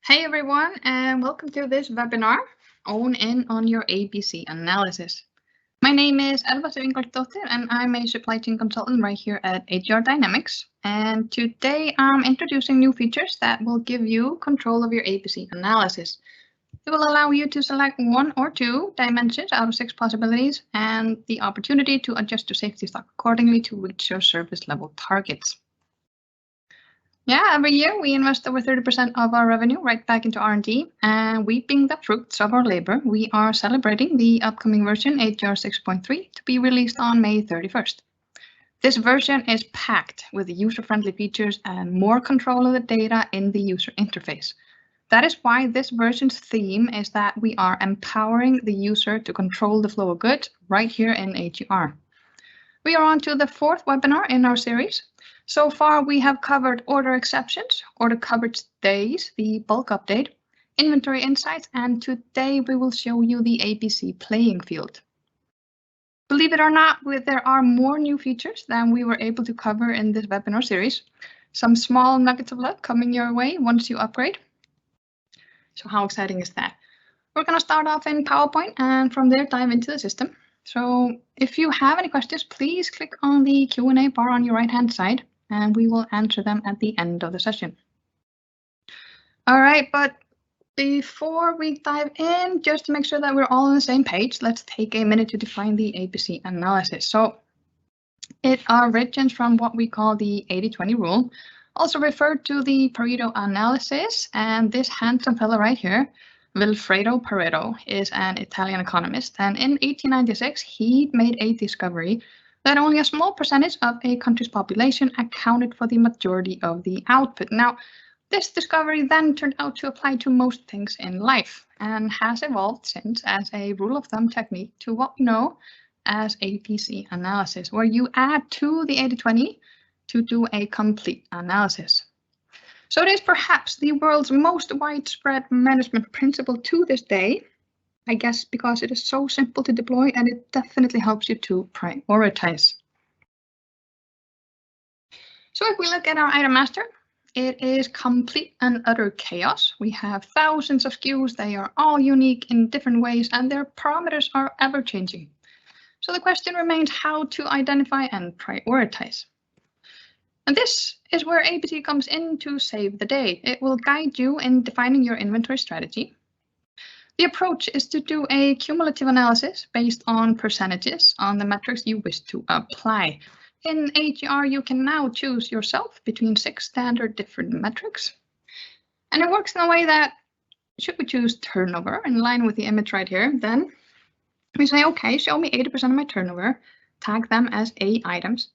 Hey everyone, and welcome to this webinar, Own In on Your ABC Analysis. My name is Elva Ingolfdóttir, and I'm a supply chain consultant right here at HR Dynamics. And today I'm introducing new features that will give you control of your ABC analysis. It will allow you to select one or two dimensions out of 6 possibilities and the opportunity to adjust your safety stock accordingly to reach your service level targets. Yeah, every year we invest over 30% of our revenue right back into R&D, and reaping the fruits of our labor, we are celebrating the upcoming version HR 6.3 to be released on May 31st. This version is packed with user-friendly features and more control of the data in the user interface. That is why this version's theme is that we are empowering the user to control the flow of goods right here in HR. We are on to the 4th webinar in our series. So far, we have covered order exceptions, order coverage days, the bulk update, inventory insights, and today we will show you the ABC playing field. Believe it or not, there are more new features than we were able to cover in this webinar series. Some small nuggets of luck coming your way once you upgrade. So how exciting is that? We're going to start off in PowerPoint and from there dive into the system. So if you have any questions, please click on the Q&A bar on your right-hand side, and we will answer them at the end of the session. All right, but before we dive in, just to make sure that we're all on the same page, let's take a minute to define the ABC analysis. So it originates from what we call the 80-20 rule, also referred to the Pareto analysis, and this handsome fella right here, Vilfredo Pareto, is an Italian economist, and in 1896 he made a discovery that only a small percentage of a country's population accounted for the majority of the output. Now, this discovery then turned out to apply to most things in life and has evolved since as a rule of thumb technique to what we know as ABC analysis, where you add to the 80-20 to do a complete analysis. So it is perhaps the world's most widespread management principle to this day, I guess because it is so simple to deploy and it definitely helps you to prioritize. So if we look at our item master, it is complete and utter chaos. We have thousands of SKUs. They are all unique in different ways and their parameters are ever changing. So the question remains how to identify and prioritize. And this is where ABC comes in to save the day. It will guide you in defining your inventory strategy. The approach is to do a cumulative analysis based on percentages on the metrics you wish to apply. In HR, you can now choose yourself between 6 standard different metrics. And it works in a way that, should we choose turnover in line with the image right here, then we say, okay, show me 80% of my turnover, tag them as A items.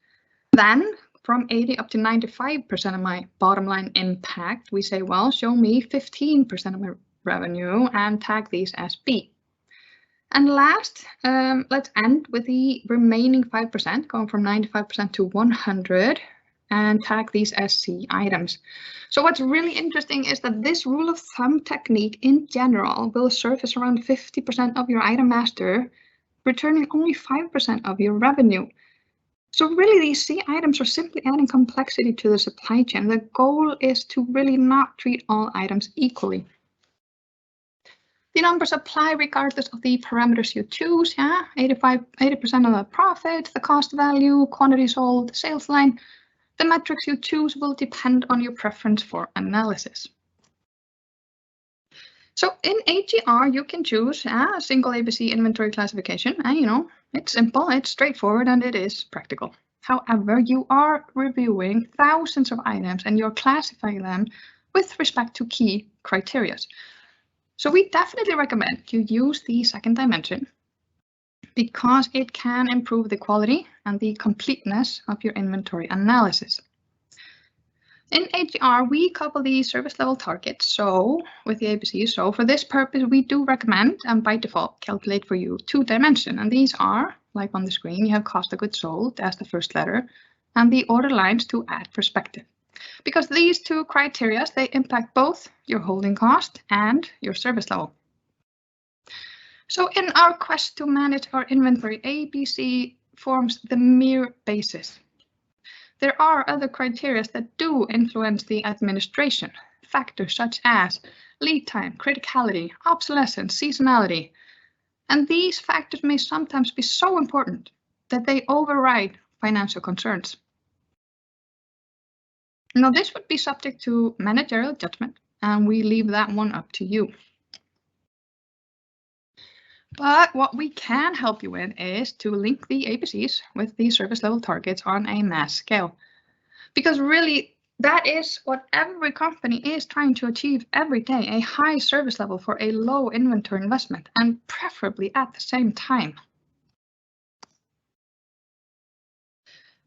Then from 80 up to 95% of my bottom line impact, we say, well, show me 15% of my revenue and tag these as B. And last, let's end with the remaining 5%, going from 95% to 100, and tag these as C items. So what's really interesting is that this rule of thumb technique in general will surface around 50% of your item master, returning only 5% of your revenue. So really, these C items are simply adding complexity to the supply chain. The goal is to really not treat all items equally. The numbers apply regardless of the parameters you choose. 80% of the profit, the cost value, quantity sold, sales line. The metrics you choose will depend on your preference for analysis. So in AGR, you can choose a single ABC inventory classification. And it's simple, it's straightforward, and it is practical. However, you are reviewing thousands of items and you're classifying them with respect to key criteria. So we definitely recommend you use the second dimension because it can improve the quality and the completeness of your inventory analysis. In HR, we couple the service level targets, so with the ABC. So for this purpose, we do recommend and by default calculate for you 2 dimensions. And these are, like on the screen, you have cost of goods sold as the first letter and the order lines to add perspective. Because these 2 criteria, they impact both your holding cost and your service level. So in our quest to manage our inventory, ABC forms the mere basis. There are other criteria that do influence the administration. factors such as lead time, criticality, obsolescence, seasonality. And these factors may sometimes be so important that they override financial concerns. Now, this would be subject to managerial judgment, and we leave that one up to you. But what we can help you with is to link the APCs with the service level targets on a mass scale. Because really, that is what every company is trying to achieve every day, a high service level for a low inventory investment, and preferably at the same time.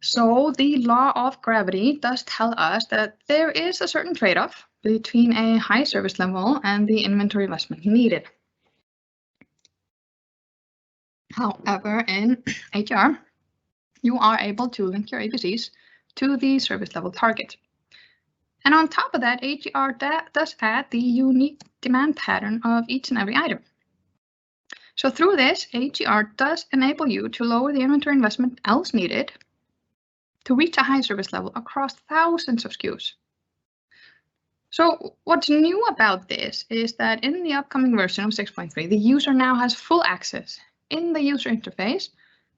So the law of gravity does tell us that there is a certain trade-off between a high service level and the inventory investment needed. However, in HR, you are able to link your APCs to the service level target. And on top of that, HR does add the unique demand pattern of each and every item. So through this, HR does enable you to lower the inventory investment else needed to reach a high service level across thousands of SKUs. So what's new about this is that in the upcoming version of 6.3, the user now has full access in the user interface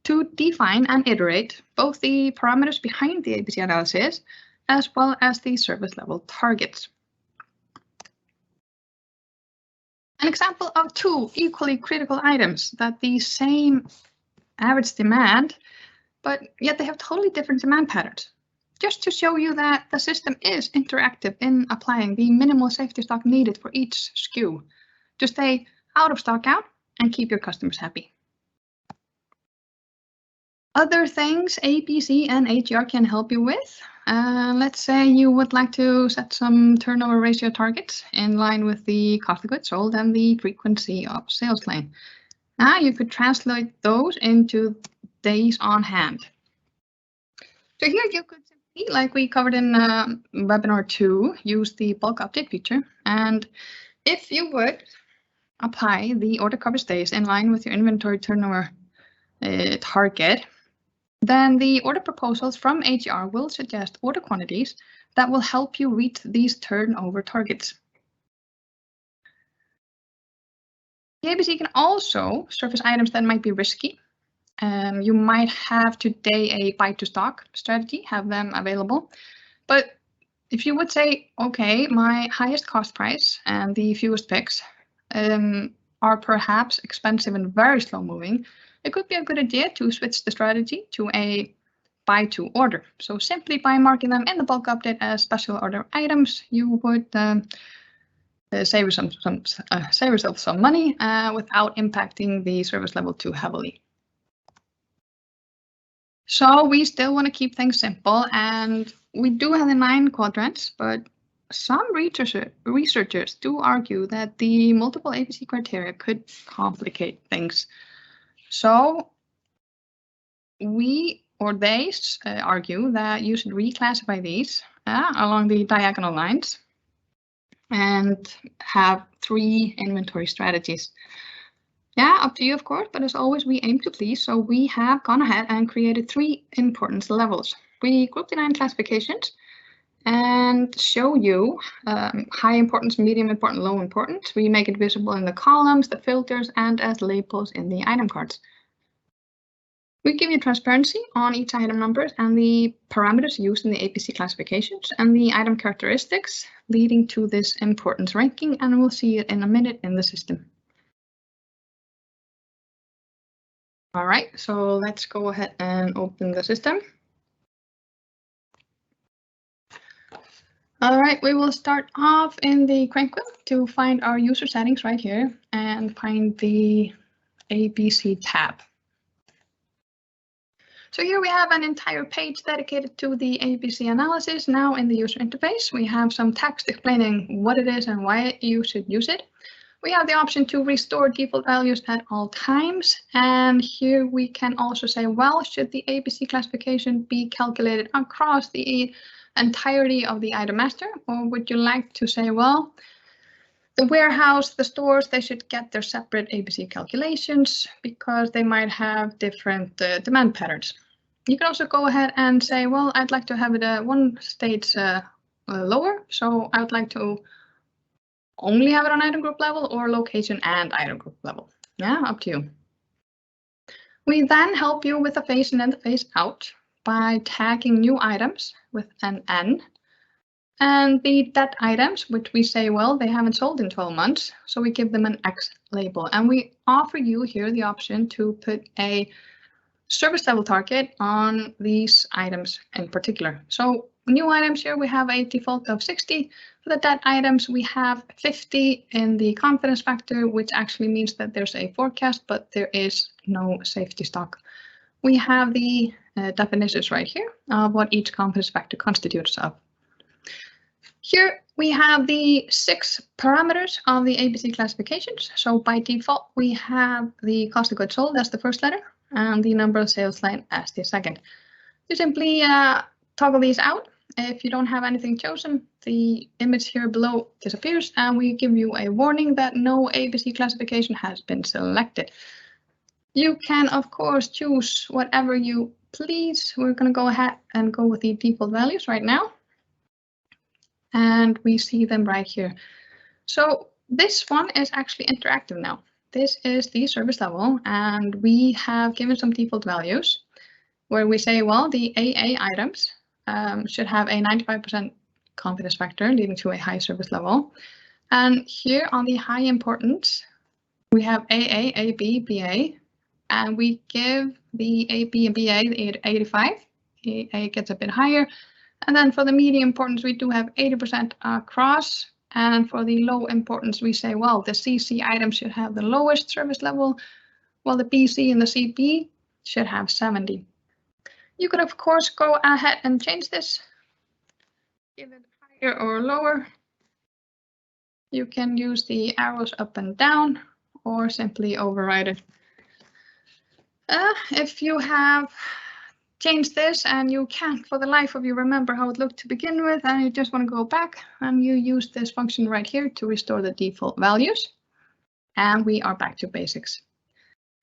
to define and iterate both the parameters behind the APC analysis as well as the service level targets. An example of two equally critical items that the same average demand, but yet they have totally different demand patterns. Just to show you that the system is interactive in applying the minimal safety stock needed for each SKU to stay out of stock out and keep your customers happy. Other things APC and HR can help you with. Let's say you would like to set some turnover ratio targets in line with the cost of goods sold and the frequency of sales lane. Now you could translate those into days on hand. So here you could simply, like we covered in webinar 2, use the bulk update feature. And if you would apply the order coverage days in line with your inventory turnover target, then the order proposals from HR will suggest order quantities that will help you reach these turnover targets. The APC can also surface items that might be risky. You might have today a buy to stock strategy, have them available. But if you would say, okay, my highest cost price and the fewest picks are perhaps expensive and very slow moving, it could be a good idea to switch the strategy to a buy to order. So simply by marking them in the bulk update as special order items, you would save yourself some money without impacting the service level too heavily. So we still want to keep things simple, and we do have the 9 quadrants, but some researchers do argue that the multiple APC criteria could complicate things. So they argue that you should reclassify these along the diagonal lines and have 3 inventory strategies. Yeah, up to you, of course, but as always, we aim to please. So we have gone ahead and created 3 importance levels. We group the 9 classifications and show you high importance, medium important, low importance. We make it visible in the columns, the filters, and as labels in the item cards. We give you transparency on each item numbers and the parameters used in the APC classifications and the item characteristics leading to this importance ranking, and we'll see it in a minute in the system. All right, so let's go ahead and open the system. All right, we will start off in the crank wheel to find our user settings right here and find the APC tab. So here we have an entire page dedicated to the APC analysis. Now in the user interface, we have some text explaining what it is and why you should use it. We have the option to restore default values at all times. And here we can also say, well, should the APC classification be calculated across the entirety of the item master? Or would you like to say, well, the warehouse, the stores, they should get their separate APC calculations because they might have different demand patterns. You can also go ahead and say, well, I'd like to have it one stage lower. So I would like to only have it on item group level or location and item group level. Yeah, up to you. We then help you with the phase in and the phase out by tagging new items with an N. And the dead items, which we say, well, they haven't sold in 12 months, so we give them an X label. And we offer you here the option to put a service level target on these items in particular. So new items here, we have a default of 60. For the dead items, we have 50 in the confidence factor, which actually means that there's a forecast, but there is no safety stock. We have the definitions right here of what each confidence factor constitutes of. Here we have the 6 parameters of the ABC classifications. So by default, we have the cost of goods sold as the first letter and the number of sales line as the second. You simply toggle these out. If you don't have anything chosen, the image here below disappears and we give you a warning that no ABC classification has been selected. You can, of course, choose whatever you please. We're going to go ahead and go with the default values right now. And we see them right here. So this one is actually interactive now. This is the service level, and we have given some default values where we say, well, the AA items should have a 95% confidence factor, leading to a high service level. And here on the high importance, we have AA, AB, BA, and we give the AB and BA the 85. AA gets a bit higher. And then for the medium importance, we do have 80% across. And for the low importance, we say, well, the CC item should have the lowest service level, while the BC and the CB should have 70. You could, of course, go ahead and change this, give it higher or lower. You can use the arrows up and down or simply override it. If you have changed this and you can't for the life of you remember how it looked to begin with and you just want to go back, and you use this function right here to restore the default values, and we are back to basics.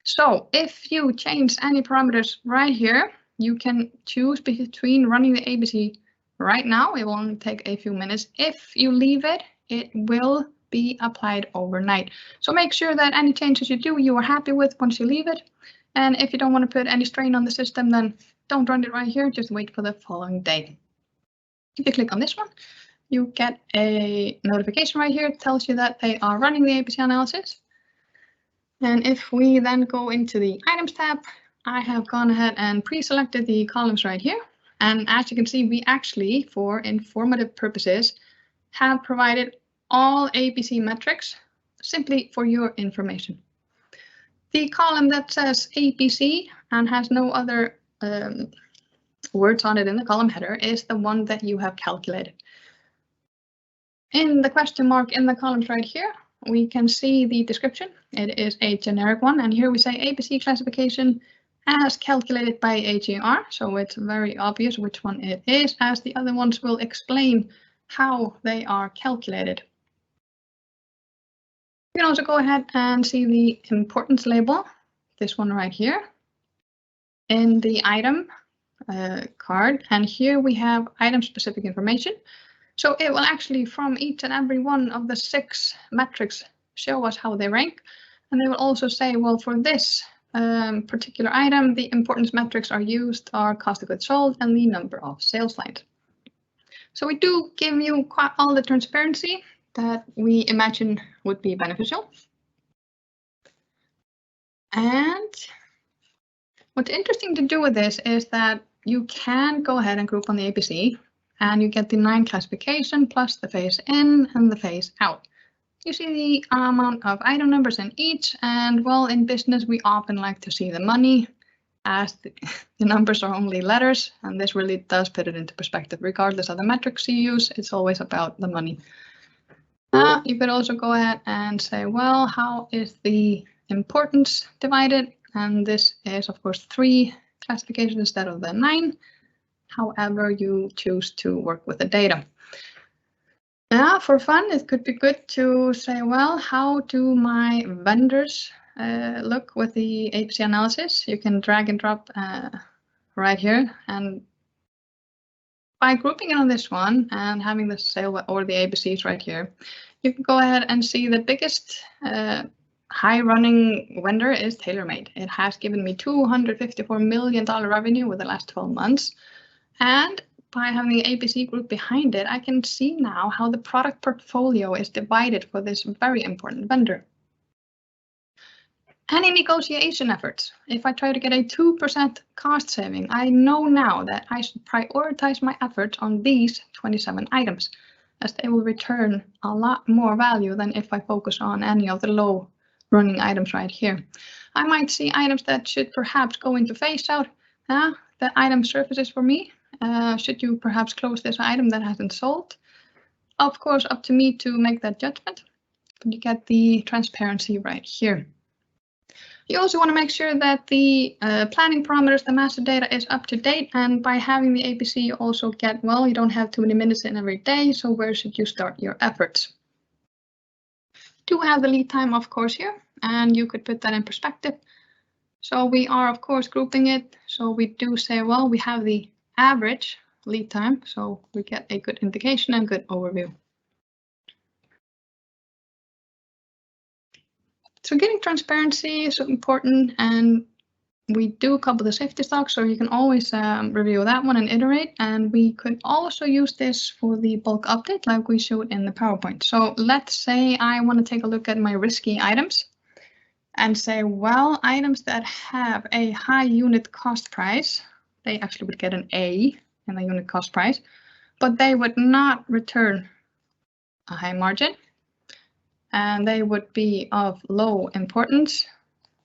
So if you change any parameters right here, you can choose between running the ABC right now. It will only take a few minutes. If you leave it, it will be applied overnight. So make sure that any changes you do, you are happy with once you leave it. And if you don't want to put any strain on the system, then don't run it right here, just wait for the following day. If you click on this one, you get a notification right here. It tells you that they are running the ABC analysis. And if we then go into the items tab, I have gone ahead and pre-selected the columns right here. And as you can see, we actually, for informative purposes, have provided all ABC metrics simply for your information. The column that says ABC and has no other words on it in the column header is the one that you have calculated. In the question mark in the columns right here, we can see the description. It is a generic one, and here we say ABC classification as calculated by AGR, so it's very obvious which one it is, as the other ones will explain how they are calculated. You can also go ahead and see the importance label, this one right here, in the item card, and here we have item-specific information. So it will actually, from each and every one of the 6 metrics, show us how they rank, and they will also say, well, for this particular item, the importance metrics are used are cost of goods sold and the number of sales lines. So we do give you quite all the transparency that we imagine would be beneficial. And what's interesting to do with this is that you can go ahead and group on the ABC, and you get the 9 classification plus the phase in and the phase out. You see the amount of item numbers in each, and well, in business, we often like to see the money, as the numbers are only letters, and this really does put it into perspective. Regardless of the metrics you use, it's always about the money. You could also go ahead and say, well, how is the importance divided? And this is, of course, 3 classifications instead of the 9. However you choose to work with the data. Now, for fun, it could be good to say, well, how do my vendors look with the ABC analysis? You can drag and drop right here, and By grouping it on this one and having the sale or the ABCs right here, you can go ahead and see the biggest high running vendor is TaylorMade. It has given me $254 million revenue with the last 12 months. And by having the ABC group behind it, I can see now how the product portfolio is divided for this very important vendor. Any negotiation efforts, if I try to get a 2% cost saving, I know now that I should prioritize my efforts on these 27 items, as they will return a lot more value than if I focus on any of the low running items right here. I might see items that should perhaps go into phase out. The item surfaces for me. Should you perhaps close this item that hasn't sold? Of course, up to me to make that judgment, but you get the transparency right here. You also want to make sure that the planning parameters, the master data, is up to date. And by having the ABC, you also get, well, you don't have too many minutes in every day. So where should you start your efforts? Do have the lead time, of course, here, and you could put that in perspective. So we are, of course, grouping it. So we do say, well, we have the average lead time. So we get a good indication and good overview. So getting transparency is important, and we do couple the safety stock, so you can always review that one and iterate. And we could also use this for the bulk update like we showed in the PowerPoint. So let's say I want to take a look at my risky items and say, well, items that have a high unit cost price, they actually would get an A in the unit cost price, but they would not return a high margin. And they would be of low importance.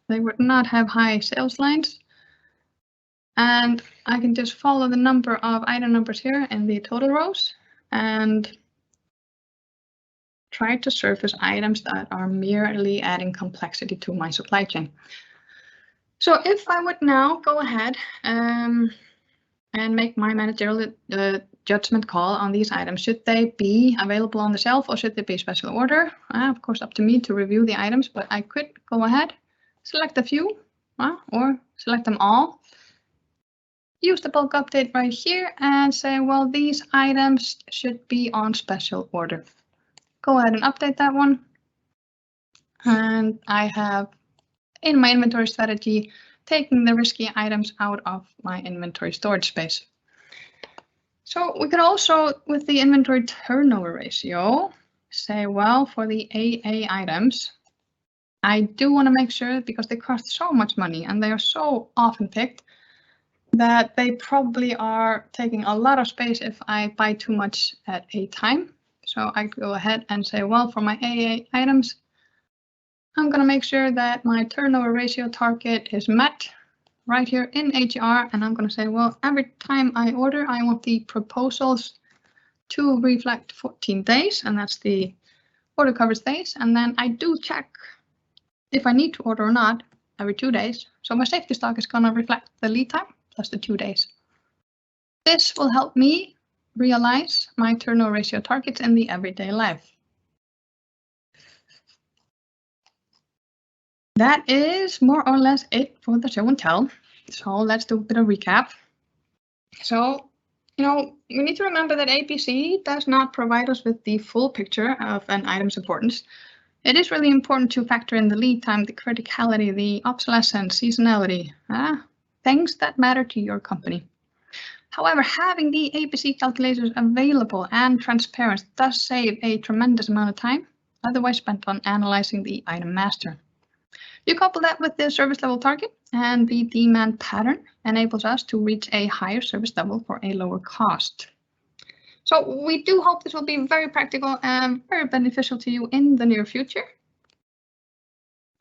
They would not have high sales lines. And I can just follow the number of item numbers here in the total rows and try to surface items that are merely adding complexity to my supply chain. So if I would now go ahead and make my managerial judgment call on these items, should they be available on the shelf or should they be special order? Of course, up to me to review the items, but I could go ahead, select a few or select them all. Use the bulk update right here and say, well, these items should be on special order. Go ahead and update that one. And I have in my inventory strategy, taking the risky items out of my inventory storage space. So we could also, with the inventory turnover ratio, say, well, for the AA items, I do want to make sure, because they cost so much money and they are so often picked, that they probably are taking a lot of space if I buy too much at a time. So I go ahead and say, well, for my AA items, I'm going to make sure that my turnover ratio target is met right here in HR. And I'm going to say, well, every time I order, I want the proposals to reflect 14 days. And that's the order coverage days. And then I do check if I need to order or not every 2 days. So my safety stock is going to reflect the lead time plus the 2 days. This will help me realize my turnover ratio targets in the everyday life. That is more or less it for the show and tell. So let's do a bit of recap. So, we need to remember that APC does not provide us with the full picture of an item's importance. It is really important to factor in the lead time, the criticality, the obsolescence, seasonality, things that matter to your company. However, having the APC calculators available and transparent does save a tremendous amount of time, otherwise spent on analyzing the item master. You couple that with the service level target, and the demand pattern enables us to reach a higher service level for a lower cost. So we do hope this will be very practical and very beneficial to you in the near future,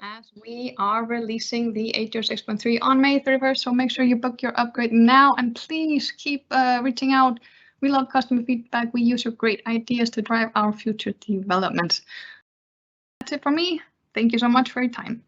as we are releasing the HR 6.3 on May 31st. So make sure you book your upgrade now, and please keep reaching out. We love customer feedback. We use your great ideas to drive our future developments. That's it for me. Thank you so much for your time.